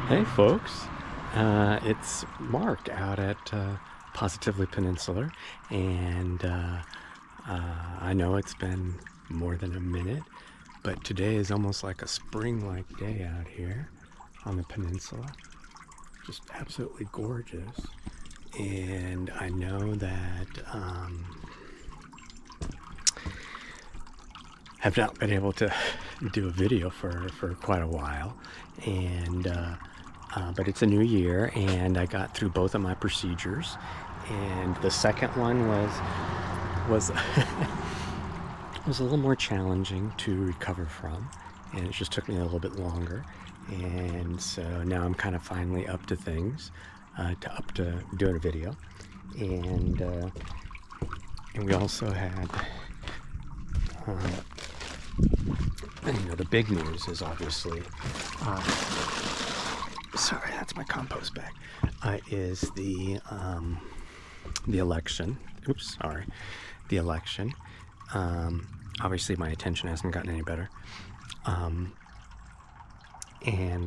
Hey folks, it's Mark out at Positively Peninsula, and I know it's been more than a minute, but today is almost like a spring-like day out here on the peninsula. Just absolutely gorgeous, and I know that have not been able to do a video for quite a while, and but it's a new year, and I got through both of my procedures, and the second one was was a little more challenging to recover from, and it just took me a little bit longer, and so now I'm kind of finally up to things, to doing a video, and we also had. The big news is obviously, sorry, that's my compost bag, is the election. Oops, sorry. The election. Obviously my attention hasn't gotten any better. And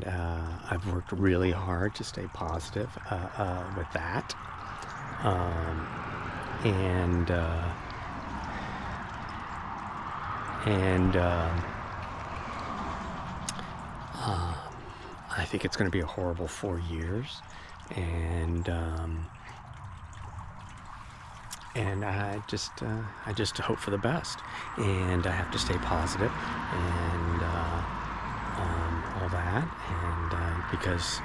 I've worked really hard to stay positive with that. I think it's going to be a horrible 4 years, and I just hope for the best, and I have to stay positive, and all that, and because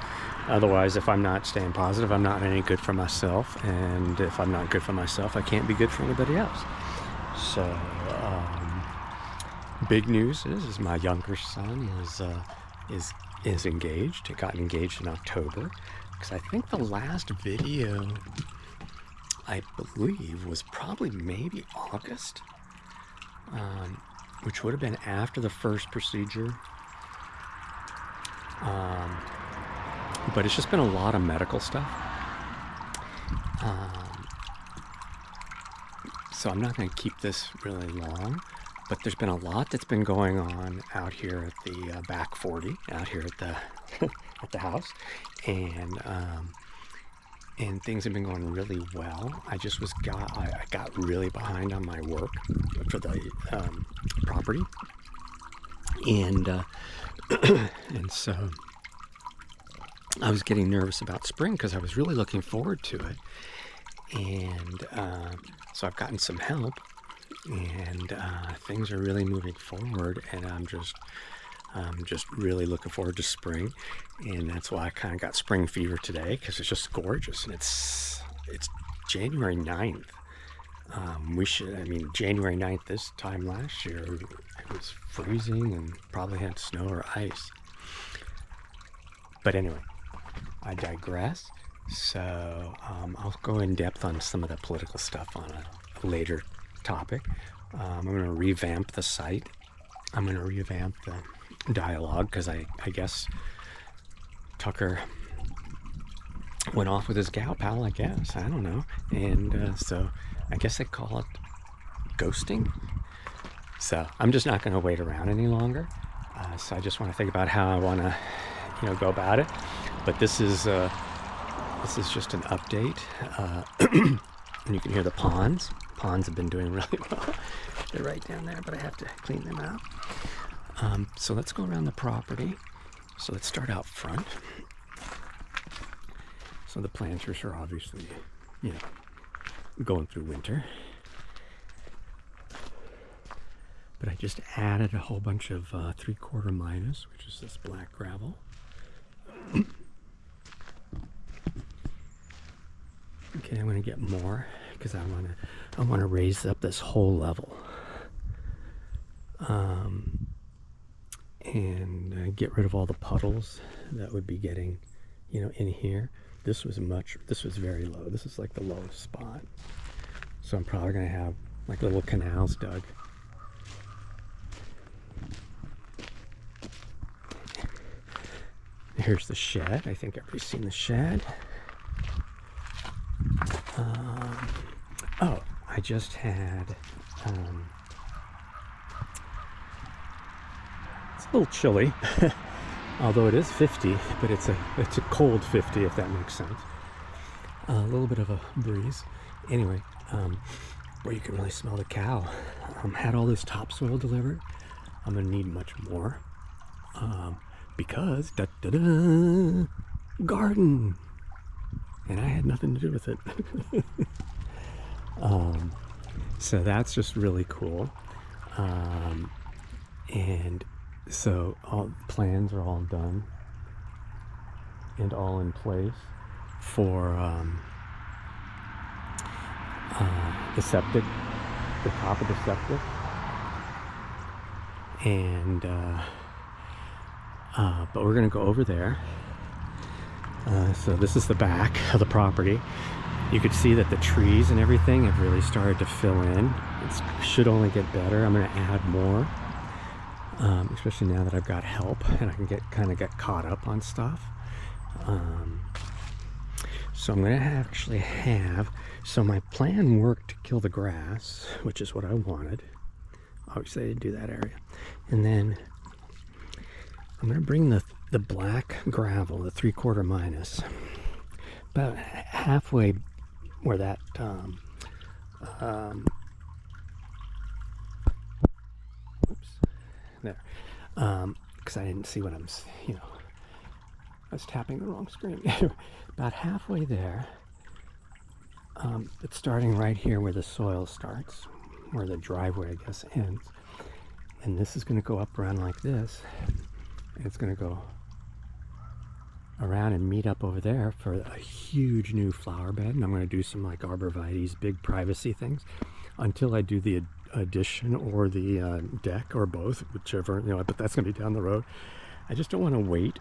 otherwise, if I'm not staying positive, I'm not any good for myself, and if I'm not good for myself, I can't be good for anybody else. So big news is my younger son is engaged. He got engaged in October, because I think the last video, I believe, was probably maybe August, which would have been after the first procedure. But it's just been a lot of medical stuff. So I'm not going to keep this really long, but there's been a lot that's been going on out here at the back 40, out here at the at the house, and things have been going really well. I got really behind on my work for the property, and and so I was getting nervous about spring because I was really looking forward to it, and so I've gotten some help, and things are really moving forward, and I'm just really looking forward to spring, and that's why I kind of got spring fever today, because it's just gorgeous, and it's January 9th. January 9th this time last year, it was freezing and probably had snow or ice. But anyway, I digress. So I'll go in depth on some of the political stuff on a later topic. I'm going to revamp the site. I'm going to revamp the dialogue, because I guess Tucker went off with his gal pal, I guess. I don't know. And so I guess they call it ghosting. So I'm just not going to wait around any longer. So I just want to think about how I want to, go about it. But this is just an update. And you can hear the ponds. Ponds have been doing really well. They're right down there, but I have to clean them out. So let's go around the property. So let's start out front. So the planters are obviously, going through winter. But I just added a whole bunch of 3/4 minus, which is this black gravel. Okay, I'm going to get more, because I want to raise up this whole level, and get rid of all the puddles that would be getting, in here. This was very low. This is like the lowest spot. So I'm probably going to have like little canals dug. Here's the shed. I think everybody's seen the shed. I just had, it's a little chilly, Although it is 50, but it's a cold 50, if that makes sense. A little bit of a breeze. Anyway, where you can really smell the cow. Had all this topsoil delivered. I'm gonna need much more because garden, and I had nothing to do with it. So that's just really cool. And so all plans are all done and all in place for the septic, the top of the septic, and but we're gonna go over there. So this is the back of the property. You could see that the trees and everything have really started to fill in. It should only get better. I'm gonna add more, especially now that I've got help and I can get caught up on stuff. So I'm gonna actually have, so my plan worked to kill the grass, which is what I wanted. Obviously I didn't do that area. And then I'm gonna bring the black gravel, the 3/4 minus, about halfway where that oops, there, because I didn't see what I'm, I was tapping the wrong screen. About halfway there. It's starting right here where the soil starts, where the driveway, I guess, ends. And this is going to go up around like this. And it's going to go around and meet up over there for a huge new flower bed. And I'm going to do some like arborvitaes, big privacy things, until I do the addition or the deck or both, whichever, but that's going to be down the road. I just don't want to wait.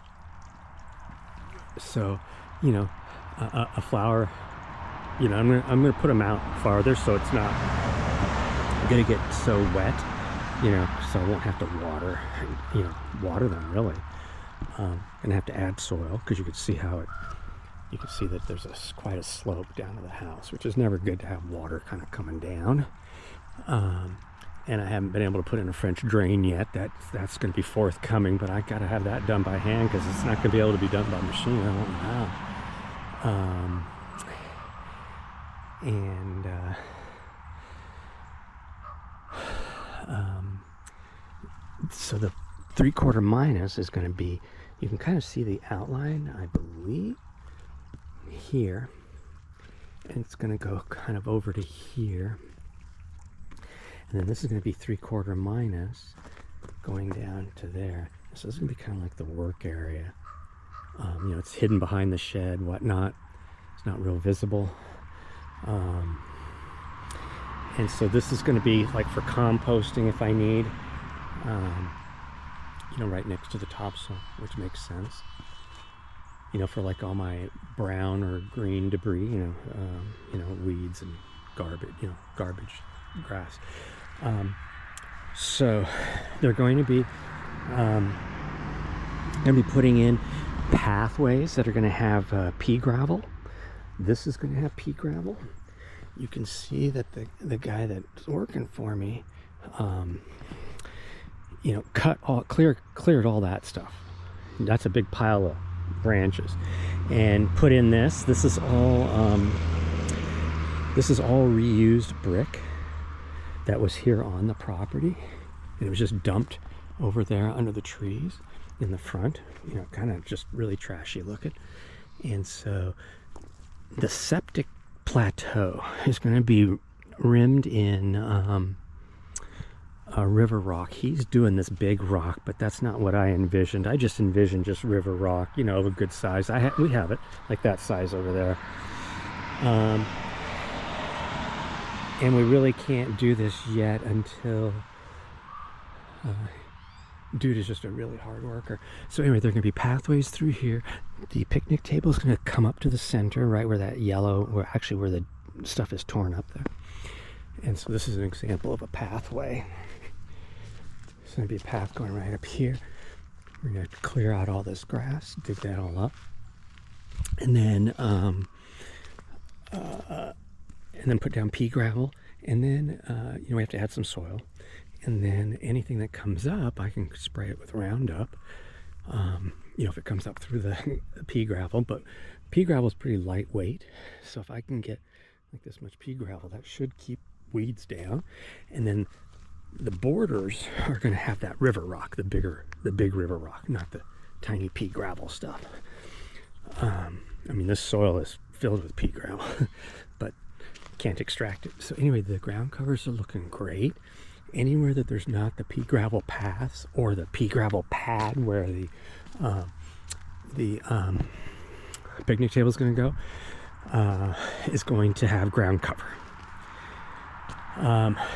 So, a flower, I'm gonna put them out farther so it's not gonna get so wet, so I won't have to water them really. Gonna have to add soil because you can see you can see that there's quite a slope down to the house, which is never good to have water kind of coming down. And I haven't been able to put in a French drain yet. That's going to be forthcoming, but I got to have that done by hand because it's not going to be able to be done by machine. I don't know how. So the 3/4 minus is going to be, you can kind of see the outline, I believe, here. And it's going to go kind of over to here. And then this is going to be 3/4 minus going down to there. So this is going to be kind of like the work area. It's hidden behind the shed, whatnot. It's not real visible. And so this is going to be like for composting if I need, right next to the topsoil, which makes sense. For like all my brown or green debris, weeds and garbage, grass. So they're going to be putting in pathways that are going to have pea gravel. This is going to have pea gravel. You can see that the guy that's working for me, cleared all that stuff. That's a big pile of branches, and put in this. This is all reused brick that was here on the property, and it was just dumped over there under the trees in the front, kind of just really trashy looking. And so the septic plateau is going to be rimmed in river rock. He's doing this big rock, but that's not what I envisioned. I just envisioned just river rock, of a good size. We have it like that size over there. And we really can't do this yet until dude is just a really hard worker. So anyway, there are going to be pathways through here. The picnic table is going to come up to the center, right where that yellow, where the stuff is torn up there. And so this is an example of a pathway. There's going to be a path going right up here. We're going to clear out all this grass, dig that all up, and then put down pea gravel, and then we have to add some soil, and then anything that comes up I can spray it with Roundup, you know, if it comes up through the pea gravel. But pea gravel is pretty lightweight, so if I can get like this much pea gravel, that should keep weeds down. And then the borders are going to have that river rock, the big river rock, not the tiny pea gravel stuff. I mean, this soil is filled with pea gravel, but can't extract it. So anyway, the ground covers are looking great. Anywhere that there's not the pea gravel paths or the pea gravel pad where the picnic table is going to go, is going to have ground cover.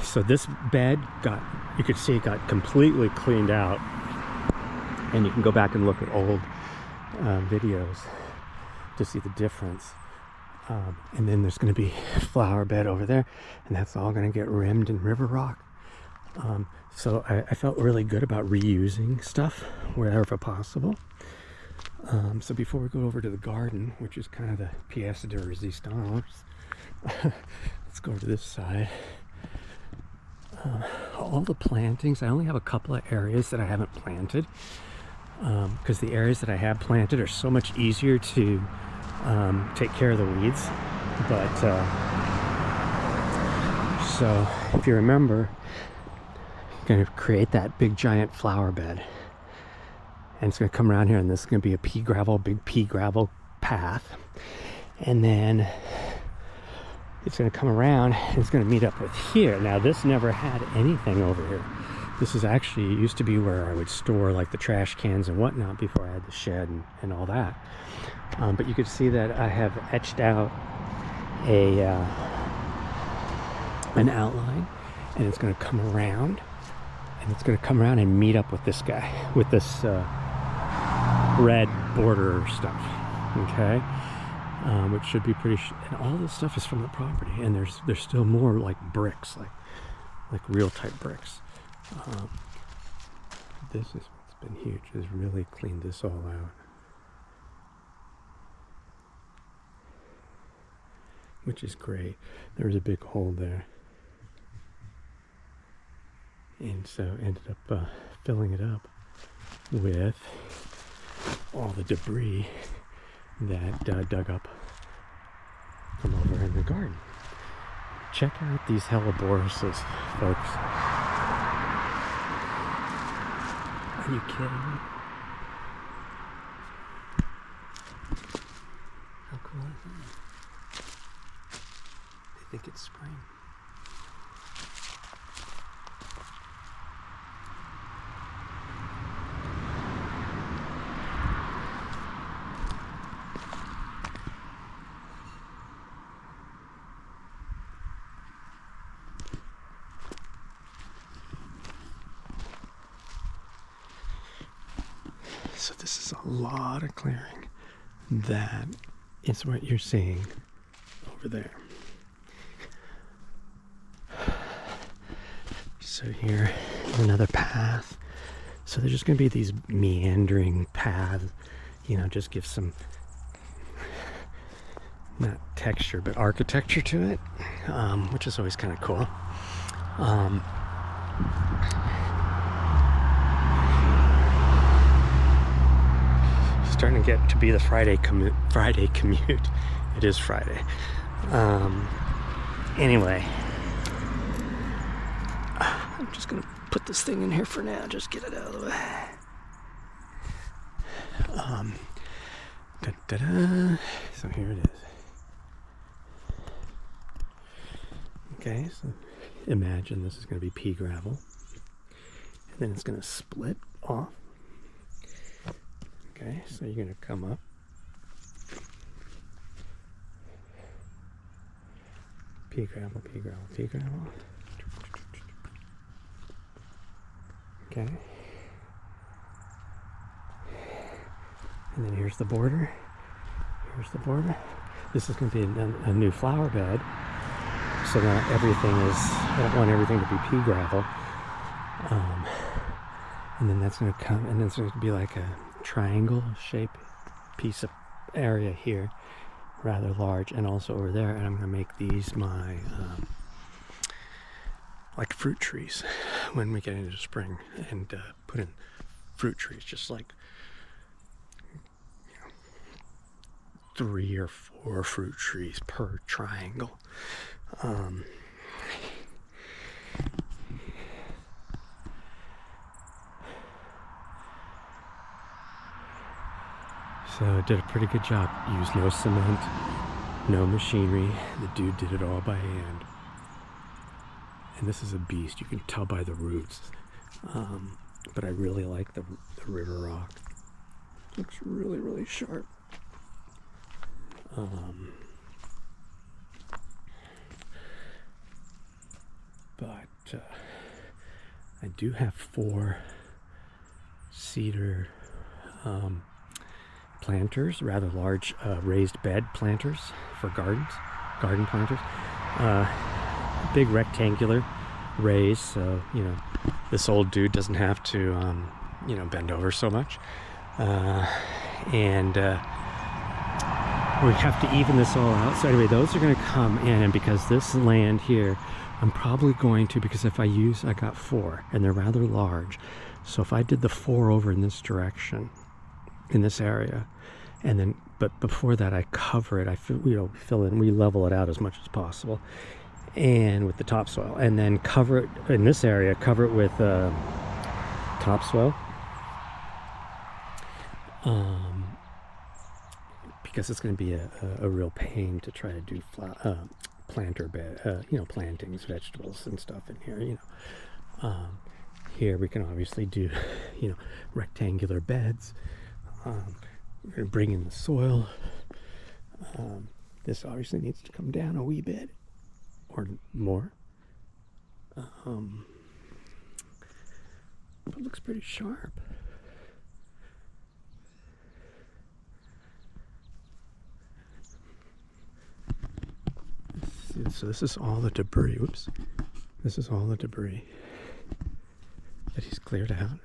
So this bed you could see it got completely cleaned out, and you can go back and look at old videos to see the difference. And then there's going to be a flower bed over there, and that's all going to get rimmed in river rock. So I felt really good about reusing stuff wherever possible. So before we go over to the garden, which is kind of the pièce de résistance, let's go over to this side. All the plantings, I only have a couple of areas that I haven't planted, because the areas that I have planted are so much easier to take care of the weeds. But so if you remember, I'm going to create that big giant flower bed, and it's going to come around here, and this is going to be a big pea gravel path, and then it's going to come around and it's going to meet up with here. Now this never had anything over here. This is actually used to be where I would store like the trash cans and whatnot before I had the shed and all that. But you could see that I have etched out an outline, and it's going to come around, and it's going to come around and meet up with this guy, with this red border stuff, okay? Which should be pretty, and all this stuff is from the property, and there's still more like bricks, like real type bricks. This is what's been huge, is really cleaned this all out, which is great. There's a big hole there, and so ended up filling it up with all the debris that dug up from over in the garden. Check out these helleborus, folks. Are you kidding me? How cool is that? They think it's spring. So this is a lot of clearing. That is what you're seeing over there. So here, another path. So there's just going to be these meandering paths, you know, just give some, not texture, but architecture to it, which is always kind of cool. Starting to get to be the Friday commute. It is Friday. Anyway, I'm just gonna put this thing in here for now. Just get it out of the way. So here it is. Okay, so imagine this is gonna be pea gravel, and then it's gonna split off. Okay, so you're going to come up. Pea gravel, pea gravel, pea gravel. Okay. And then here's the border. Here's the border. This is going to be a new flower bed. So now everything is, I don't want everything to be pea gravel. And then that's going to come, and then it's going to be like a triangle shape piece of area here, rather large, and also over there. And I'm going to make these my like fruit trees when we get into spring, and put in fruit trees, just like 3 or 4 fruit trees per triangle. So I did a pretty good job. Used no cement, no machinery. The dude did it all by hand. And this is a beast. You can tell by the roots. But I really like the river rock. Looks really, really sharp. But I do have 4 cedar planters, rather large raised bed planters for garden planters. Big rectangular raised, so you know this old dude doesn't have to bend over so much. And we have to even this all out. So anyway, those are going to come in, and because this land here, I'm probably going to, because if I got 4 and they're rather large, so if I did the 4 over in this direction, in this area, and then, but before that I cover it, fill in, we level it out as much as possible, and with the topsoil, and then cover it in this area, cover it with topsoil, because it's going to be a real pain to try to do planter bed, plantings, vegetables and stuff in here, Here we can obviously do, rectangular beds. We're going to bring in the soil. This obviously needs to come down a wee bit or more. But it looks pretty sharp. So this is all the debris. Whoops. This is all the debris that he's cleared out.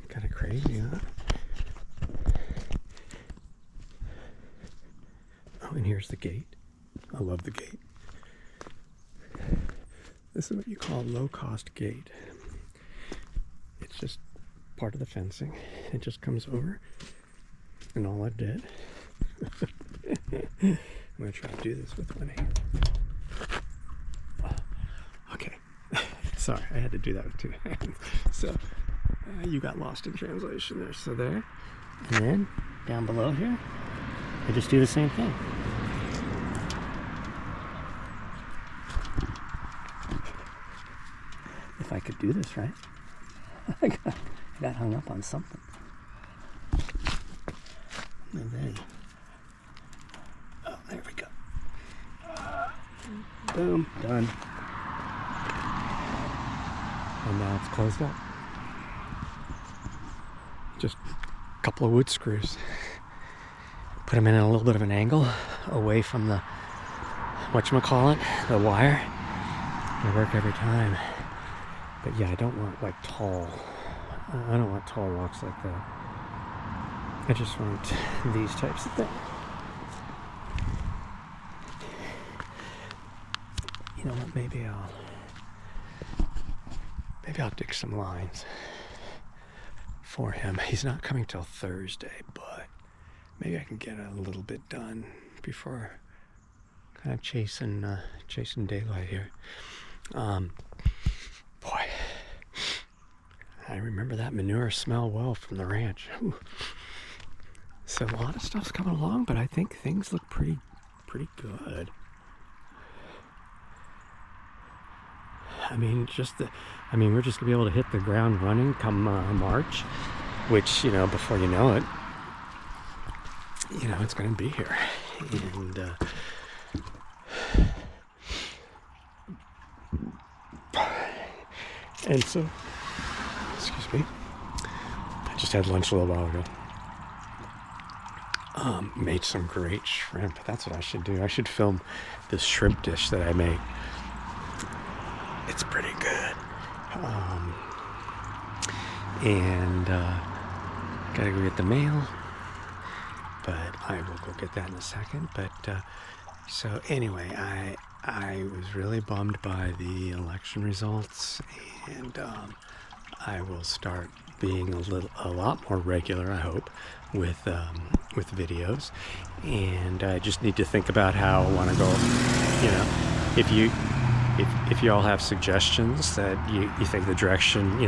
Kind of crazy, huh? Oh, and here's the gate. I love the gate. This is what you call a low-cost gate. It's just part of the fencing. It just comes over, and all I did. I'm going to try to do this with one hand. Okay. Sorry, I had to do that with 2 hands. So, you got lost in translation there. So there. And then, down below here, I just do the same thing. If I could do this, right? I got hung up on something. And then, oh, there we go. Boom, done. And now it's closed up. Just a couple of wood screws. Put them in a little bit of an angle away from the, whatchamacallit, the wire. It'll work every time. But yeah, I don't want I don't want tall rocks like that. I just want these types of things. You know what, maybe I'll dig some lines for him. He's not coming till Thursday, but maybe I can get a little bit done before kind of chasing daylight here. Boy, I remember that manure smell well from the ranch. Ooh. So a lot of stuff's coming along, but I think things look pretty good. I mean, we're just gonna be able to hit the ground running come March, which, before you know it, it's gonna be here. And so, excuse me, I just had lunch a little while ago. Made some great shrimp. That's what I should do. I should film this shrimp dish that I made. It's pretty good. Gotta go get the mail, but I will go get that in a second. But so anyway, I was really bummed by the election results, and I will start being a lot more regular, I hope, with videos. And I just need to think about how I want to go. You know, if you all have suggestions that you think the direction,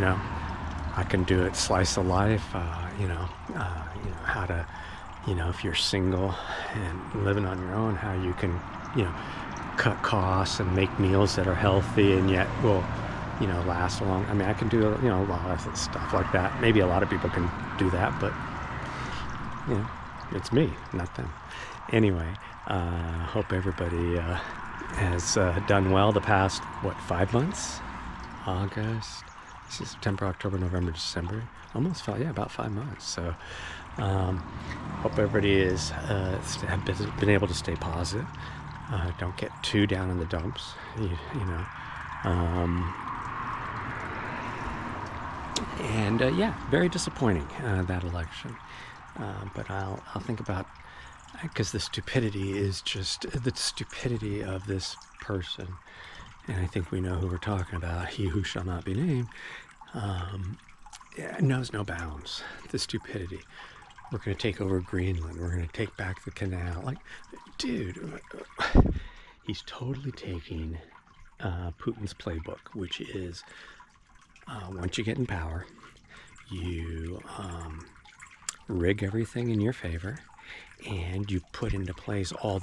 I can do it, slice of life, how to, if you're single and living on your own, how you can, cut costs and make meals that are healthy and yet will, last long. I mean, I can do, a lot of stuff like that. Maybe a lot of people can do that, but, it's me, not them. Anyway, hope everybody has done well the past, 5 months? August, September, October, November, December. Almost felt, about 5 months. So, hope everybody is been able to stay positive. Don't get too down in the dumps, very disappointing, that election. But I'll think about, because the stupidity is just the stupidity of this person. And I think we know who we're talking about. He who shall not be named knows no bounds. The stupidity. We're going to take over Greenland. We're going to take back the canal. Like, dude, he's totally taking Putin's playbook, which is once you get in power, you rig everything in your favor, and you put into place all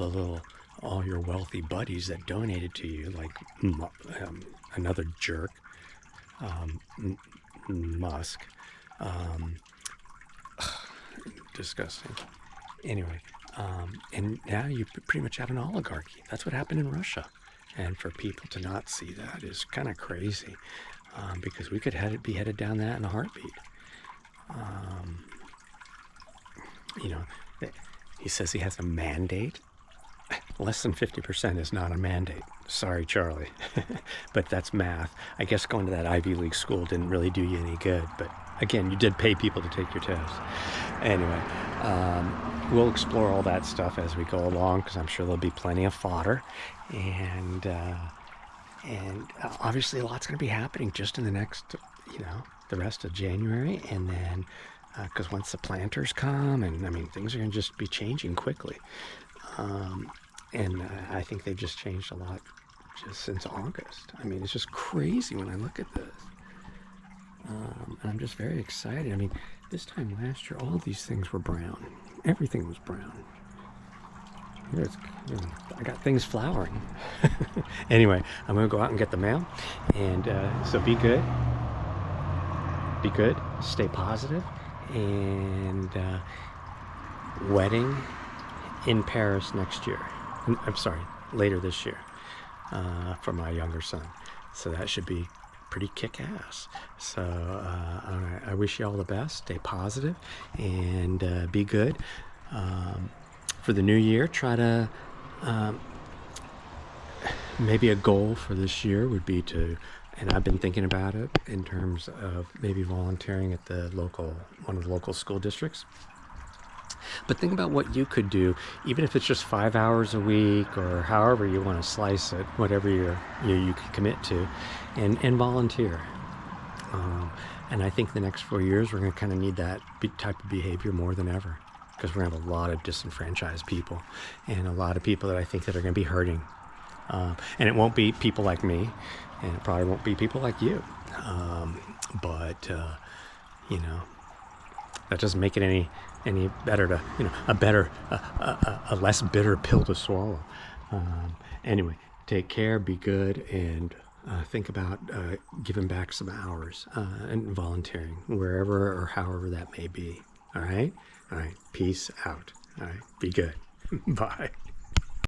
your wealthy buddies that donated to you, like another jerk, Musk. Disgusting. Anyway, and now you pretty much have an oligarchy. That's what happened in Russia. And for people to not see that is kind of crazy, because we could be headed down that in a heartbeat. He says he has a mandate. Less than 50% is not a mandate. Sorry, Charlie. But that's math. I guess going to that Ivy League school didn't really do you any good. But again, you did pay people to take your tests. Anyway, we'll explore all that stuff as we go along, because I'm sure there'll be plenty of fodder. And obviously a lot's going to be happening just in the next, the rest of January. And then, because once the planters come, and things are going to just be changing quickly. And I think they've just changed a lot just since August. It's just crazy when I look at this. And I'm just very excited. This time last year, all these things were brown. Everything was brown. I got things flowering. Anyway, I'm going to go out and get the mail. And so be good. Be good. Stay positive. And wedding in Paris next year. I'm sorry, later this year, for my younger son. So that should be pretty kick-ass. So I wish you all the best. Stay positive and be good. For the new year, try to, maybe a goal for this year would be to, and I've been thinking about it in terms of maybe volunteering at one of the local school districts. But think about what you could do, even if it's just 5 hours a week or however you want to slice it, whatever you can commit to, and volunteer. And I think the next 4 years we're going to kind of need that type of behavior more than ever, because we're going to have a lot of disenfranchised people and a lot of people that I think that are going to be hurting. And it won't be people like me, and it probably won't be people like you. But that doesn't make it any better to, a less bitter pill to swallow. Anyway, take care, be good, and think about giving back some hours and volunteering wherever or however that may be. All right? All right. Peace out. All right. Be good. Bye.